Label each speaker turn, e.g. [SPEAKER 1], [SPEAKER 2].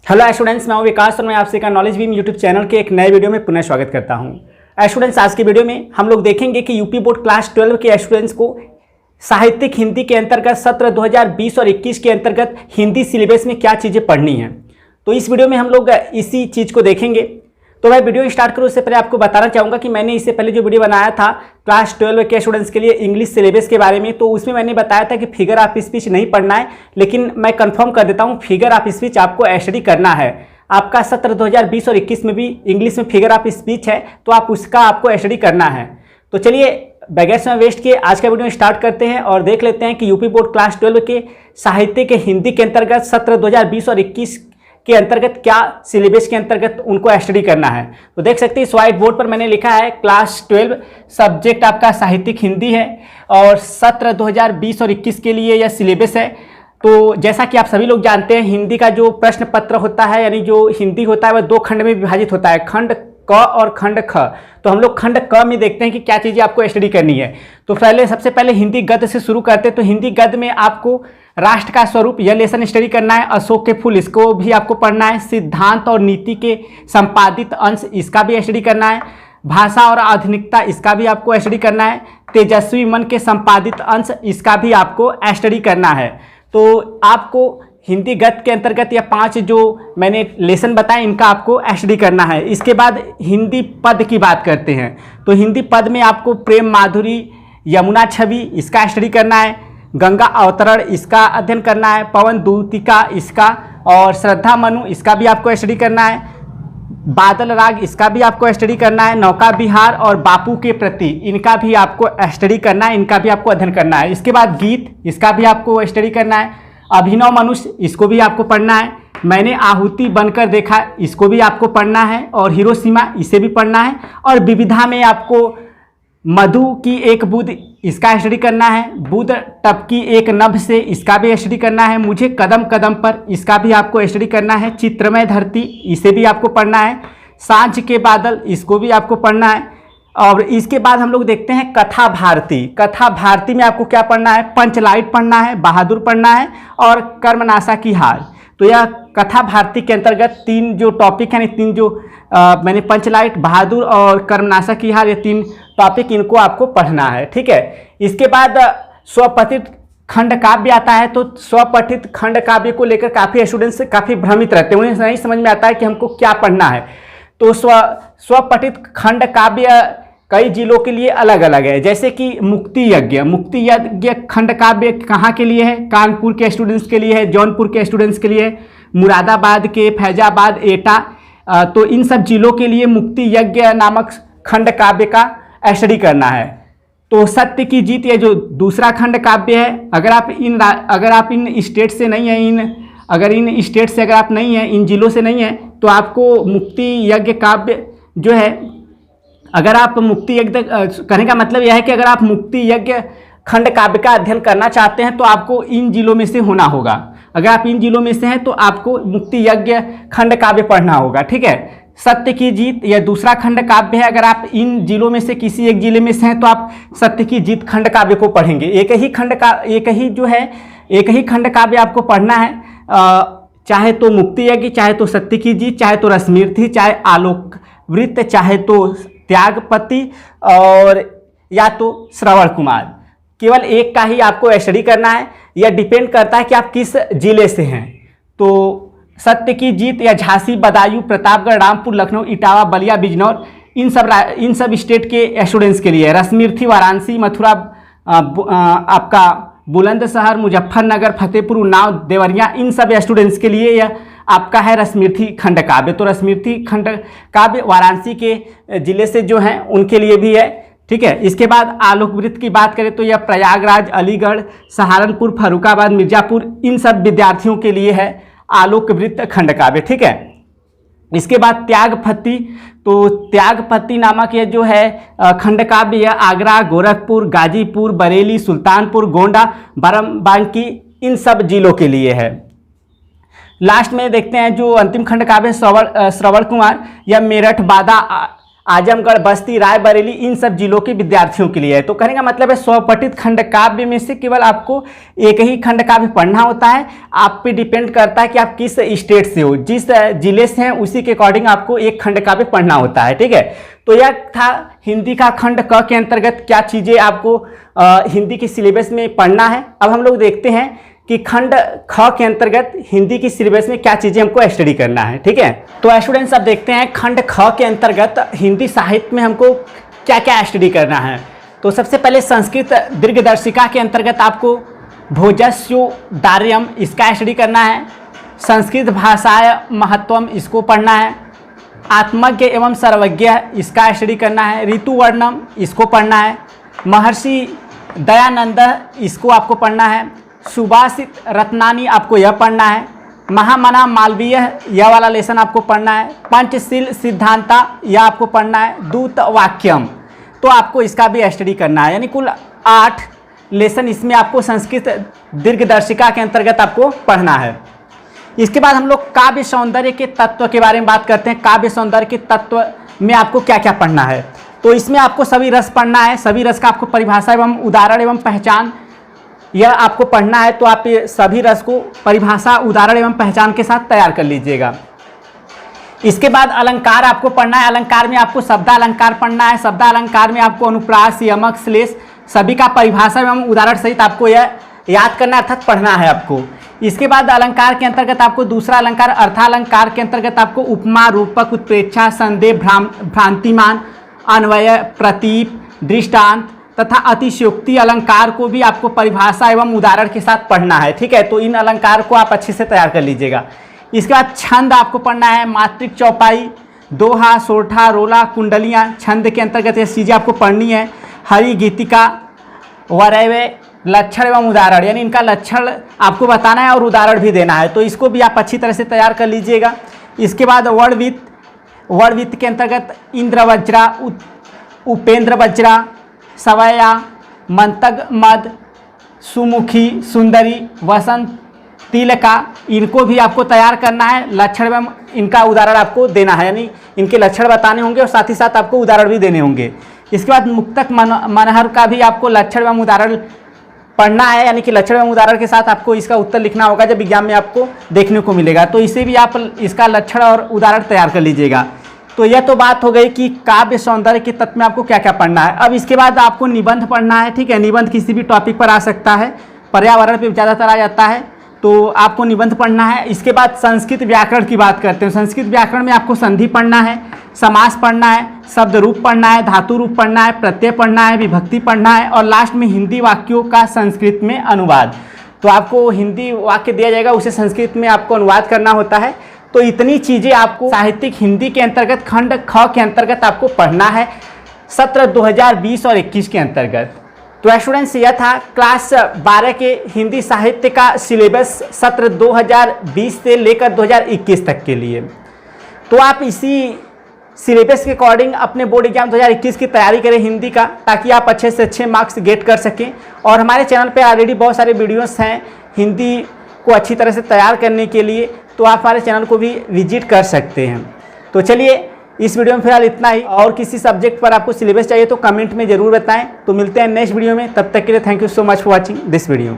[SPEAKER 1] Hello students, मैं हूं विकास और मैं आपसे का नॉलेज बीम यूट्यूब चैनल के एक नए वीडियो में पुनः स्वागत करता हूं। स्टूडेंट्स, आज के वीडियो में हम लोग देखेंगे कि यूपी बोर्ड क्लास 12 के स्टूडेंट्स को साहित्यिक हिंदी के अंतर्गत सत्र 2020 और 21 के अंतर्गत हिंदी सिलेबस में क्या चीज़ें पढ़नी हैं। तो इस वीडियो में हम लोग इसी चीज़ को देखेंगे। तो मैं वीडियो स्टार्ट करूँ उससे पहले आपको बताना चाहूँगा कि मैंने इससे पहले जो वीडियो बनाया था क्लास 12 के स्टूडेंट्स के लिए इंग्लिश सिलेबस के बारे में, तो उसमें मैंने बताया था कि फिगर ऑफ स्पीच नहीं पढ़ना है, लेकिन मैं कंफर्म कर देता हूँ फिगर ऑफ स्पीच आपको स्टडी करना है। आपका सत्र 2020 और 21 में भी इंग्लिश में फिगर ऑफ स्पीच है, तो आप उसका आपको स्टडी करना है। तो चलिए बगैर समय वेस्ट किए आज का वीडियो स्टार्ट करते हैं और देख लेते हैं कि यूपी बोर्ड क्लास 12 के साहित्य के हिंदी के अंतर्गत सत्र 2020 और 21 के अंतर्गत क्या सिलेबस के अंतर्गत उनको स्टडी करना है। तो देख सकते हैं इस व्हाइट बोर्ड पर मैंने लिखा है क्लास 12 सब्जेक्ट आपका साहित्यिक हिंदी है और सत्र 2020 और 21 के लिए यह सिलेबस है। तो जैसा कि आप सभी लोग जानते हैं, हिंदी का जो प्रश्न पत्र होता है यानी जो हिंदी होता है वह दो खंड में विभाजित होता है, खंड क और खंड ख। तो हम लोग खंड क में देखते हैं कि क्या चीज़ें आपको स्टडी करनी है। तो सबसे पहले हिंदी गद्य से शुरू करते हैं। तो हिंदी गद्य में आपको राष्ट्र का स्वरूप यह लेसन स्टडी करना है, अशोक के फूल इसको भी आपको पढ़ना है, सिद्धांत और नीति के संपादित अंश इसका भी स्टडी करना है, भाषा और आधुनिकता इसका भी आपको स्टडी करना है, तेजस्वी मन के संपादित अंश इसका भी आपको स्टडी करना है। तो आपको हिंदी गद्य के अंतर्गत या 5 जो मैंने लेसन बताए इनका आपको स्टडी करना है। इसके बाद हिंदी पद की बात करते हैं। तो हिंदी पद में आपको प्रेम माधुरी, यमुना छवि इसका स्टडी करना है, गंगा अवतरण इसका अध्ययन करना है, पवन दूतिका इसका और श्रद्धा मनु इसका भी आपको स्टडी करना है, बादल राग इसका भी आपको स्टडी करना है, नौका विहार और बापू के प्रति इनका भी आपको स्टडी करना है, इनका भी आपको अध्ययन करना है। इसके बाद गीत इसका भी आपको स्टडी करना है, अभिनव मनुष्य इसको भी आपको पढ़ना है, मैंने आहुति बनकर देखा इसको भी आपको पढ़ना है और हिरोशिमा इसे भी पढ़ना है और विविधा में आपको मधु की एक बूंद इसका स्टडी करना है, बूंद टपकी एक नभ से इसका भी स्टडी करना है, मुझे कदम कदम पर इसका भी आपको स्टडी करना है, चित्रमय धरती इसे भी आपको पढ़ना है, सांझ के बादल इसको भी आपको पढ़ना है। और इसके बाद हम लोग देखते हैं कथा भारती। कथा भारती में आपको क्या पढ़ना है, पंचलाइट पढ़ना है, बहादुर पढ़ना है और कर्मनाशा की हार। तो यह कथा भारती के अंतर्गत 3 जो टॉपिक हैं, 3 जो मैंने पंचलाइट, बहादुर और कर्मनाशा की हार, ये 3 टॉपिक इनको आपको पढ़ना है। ठीक है। इसके बाद स्वपठित खंड काव्य आता है। तो स्वपठित खंड काव्य को लेकर काफ़ी स्टूडेंट्स काफ़ी भ्रमित रहते हैं, उन्हें नहीं समझ में आता है कि हमको क्या पढ़ना है। तो स्वपठित खंड काव्य कई जिलों के लिए अलग अलग है, जैसे कि मुक्ति यज्ञ खंड काव्य कहाँ के लिए है, कानपुर के स्टूडेंट्स के लिए है, जौनपुर के स्टूडेंट्स के लिए, मुरादाबाद के, फैजाबाद, एटा, तो इन सब जिलों के लिए मुक्ति यज्ञ नामक खंड काव्य का स्टडी करना है। तो सत्य की जीत ये जो दूसरा खंड काव्य है, अगर आप इन स्टेट से नहीं हैं, इन स्टेट से अगर आप नहीं हैं, इन जिलों से नहीं हैं, तो आपको मुक्ति यज्ञ काव्य जो है, अगर आप मुक्ति यज्ञ कहने का मतलब यह है कि अगर आप मुक्ति यज्ञ खंड काव्य का अध्ययन करना चाहते हैं तो आपको इन जिलों में से होना होगा। अगर आप इन जिलों में से हैं तो आपको मुक्ति यज्ञ खंड काव्य पढ़ना होगा। ठीक है। सत्य की जीत यह दूसरा खंड काव्य है। अगर आप इन जिलों में से किसी एक जिले में से हैं तो आप सत्य की जीत खंड काव्य को पढ़ेंगे। एक ही खंड काव्य आपको पढ़ना है, चाहे तो मुक्ति यज्ञ, चाहे तो सत्य की जीत, चाहे तो रश्मिरथी, चाहे आलोक वृत्त, चाहे तो त्यागपति और या तो श्रवण कुमार। केवल एक का ही आपको स्टडी करना है। यह डिपेंड करता है कि आप किस जिले से हैं। तो सत्य की जीत या झांसी, बदायूं, प्रतापगढ़, रामपुर, लखनऊ, इटावा, बलिया, बिजनौर इन सब स्टेट के स्टूडेंट्स के लिए है। रश्मिरथी वाराणसी, मथुरा, आपका बुलंदशहर, मुजफ्फरनगर, फतेहपुर, उन्नाव, देवरिया, इन सब स्टूडेंट्स के लिए यह आपका है रश्मिरथी खंड काव्य। तो रश्मिरथी खंड काव्य वाराणसी के जिले से जो हैं उनके लिए भी है। ठीक है। इसके बाद आलोक वृत्त की बात करें तो यह प्रयागराज, अलीगढ़, सहारनपुर, फर्रुखाबाद, मिर्जापुर इन सब विद्यार्थियों के लिए है आलोक वृत्त खंड काव्य। ठीक है। इसके बाद त्यागपति, तो त्यागपति नामक ये जो है खंड काव्य यह आगरा, गोरखपुर, गाजीपुर, बरेली, सुल्तानपुर, गोंडा, बाराबंकी इन सब जिलों के लिए है। लास्ट में देखते हैं जो अंतिम खंड काव्य श्रवण कुमार या मेरठ, बादा, आजमगढ़, बस्ती, रायबरेली, इन सब जिलों के विद्यार्थियों के लिए है। तो कहने का मतलब है स्वपठित खंड काव्य में से केवल आपको एक ही खंड काव्य पढ़ना होता है। आप पे डिपेंड करता है कि आप किस स्टेट से हो, जिस जिले से हैं उसी के अकॉर्डिंग आपको एक खंड काव्य पढ़ना होता है। ठीक है, तो यह था हिंदी का खंड क के अंतर्गत क्या चीज़ें आपको हिंदी के सिलेबस में पढ़ना है। अब हम लोग देखते हैं कि खंड ख के अंतर्गत हिंदी की सिलेबस में क्या चीज़ें हमको स्टडी करना है। ठीक है, तो स्टूडेंट्स अब देखते हैं खंड ख के अंतर्गत हिंदी साहित्य में हमको क्या क्या स्टडी करना है। तो सबसे पहले संस्कृत दीर्घदर्शिका के अंतर्गत आपको भोजस्योदार्यम इसका स्टडी करना है। संस्कृत भाषाय महत्वम इसको पढ़ना है। आत्मज्ञ एवं सर्वज्ञ इसका स्टडी करना है। ऋतुवर्णम इसको पढ़ना है। महर्षि दयानंद इसको आपको पढ़ना है। सुभाषित रत्नानी आपको यह पढ़ना है। महामना मालवीय यह वाला लेसन आपको पढ़ना है। पंचशील सिद्धांता यह आपको पढ़ना है। दूत वाक्यम तो आपको इसका भी स्टडी करना है, यानी कुल 8 लेसन इसमें आपको संस्कृत दीर्घदर्शिका के अंतर्गत आपको पढ़ना है। इसके बाद हम लोग काव्य सौंदर्य के तत्व के बारे में बात करते हैं। काव्य सौंदर्य के तत्व में आपको क्या क्या पढ़ना है, तो इसमें आपको सभी रस पढ़ना है। सभी रस का आपको परिभाषा एवं उदाहरण एवं पहचान यह आपको पढ़ना है। तो आप ये सभी रस को परिभाषा, उदाहरण एवं पहचान के साथ तैयार कर लीजिएगा। इसके बाद अलंकार आपको पढ़ना है। अलंकार में आपको शब्दालंकार पढ़ना है। शब्दालंकार में आपको अनुप्रास, यमक, श्लेष सभी का परिभाषा एवं उदाहरण सहित आपको यह याद करना अर्थात पढ़ना है आपको। इसके बाद अलंकार के अंतर्गत आपको दूसरा अलंकार अर्थालंकार के अंतर्गत आपको उपमा, रूपक, उत्प्रेक्षा, संदेह, भ्रांतिमान, अन्वय, प्रतीप, दृष्टांत तथा अतिशयोक्ति अलंकार को भी आपको परिभाषा एवं उदाहरण के साथ पढ़ना है। ठीक है, तो इन अलंकार को आप अच्छे से तैयार कर लीजिएगा। इसके बाद छंद आपको पढ़ना है। मात्रिक, चौपाई, दोहा, सोठा, रोला, कुंडलियाँ छंद के अंतर्गत ये चीज़ें आपको पढ़नी है। हरि, गीतिका, वरव्य, लक्षण एवं उदाहरण, यानी इनका लक्षण आपको बताना है और उदाहरण भी देना है। तो इसको भी आप अच्छी तरह से तैयार कर लीजिएगा। इसके बाद वर्णवित्त के अंतर्गत इंद्रवज्रा, उपेंद्र वज्रा, सवया, मंतग, मद, सुमुखी, सुंदरी, वसंत, तिलका इनको भी आपको तैयार करना है। लक्षण एवं इनका उदाहरण आपको देना है, यानी इनके लक्षण बताने होंगे और साथ ही साथ आपको उदाहरण भी देने होंगे। इसके बाद मुक्तक, मनहर का भी आपको लक्षण एवं उदाहरण पढ़ना है, यानी कि लक्षण एवं उदाहरण के साथ आपको इसका उत्तर लिखना होगा जब एग्जाम में आपको देखने को मिलेगा। तो इसे भी आप इसका लक्षण और उदाहरण तैयार कर लीजिएगा। तो यह तो बात हो गई कि काव्य सौंदर्य के तत्व में आपको क्या क्या पढ़ना है। अब इसके बाद आपको निबंध पढ़ना है। ठीक है, निबंध किसी भी टॉपिक पर आ सकता है, पर्यावरण पे ज़्यादातर आ जाता है, तो आपको निबंध पढ़ना है। इसके बाद संस्कृत व्याकरण की बात करते हैं। संस्कृत व्याकरण में आपको संधि पढ़ना है, समास पढ़ना है, शब्द रूप पढ़ना है, धातु रूप पढ़ना है, प्रत्यय पढ़ना है, विभक्ति पढ़ना है और लास्ट में हिंदी वाक्यों का संस्कृत में अनुवाद। तो आपको हिंदी वाक्य दिया जाएगा, उसे संस्कृत में आपको अनुवाद करना होता है। तो इतनी चीज़ें आपको साहित्यिक हिंदी के अंतर्गत खंड ख के अंतर्गत आपको पढ़ना है सत्र 2020 और 21 के अंतर्गत। तो स्टूडेंट्स यह था क्लास 12 के हिंदी साहित्य का सिलेबस सत्र 2020 से लेकर 2021 तक के लिए। तो आप इसी सिलेबस के अकॉर्डिंग अपने बोर्ड एग्जाम 2021 की तैयारी करें हिंदी का, ताकि आप अच्छे से अच्छे मार्क्स गेट कर सकें। और हमारे चैनल पे ऑलरेडी बहुत सारे वीडियोस हैं हिंदी को अच्छी तरह से तैयार करने के लिए, तो आप हमारे चैनल को भी विजिट कर सकते हैं। तो चलिए इस वीडियो में फिलहाल इतना ही, और किसी सब्जेक्ट पर आपको सिलेबस चाहिए तो कमेंट में ज़रूर बताएं। तो मिलते हैं नेक्स्ट वीडियो में, तब तक के लिए thank you so much for watching this video.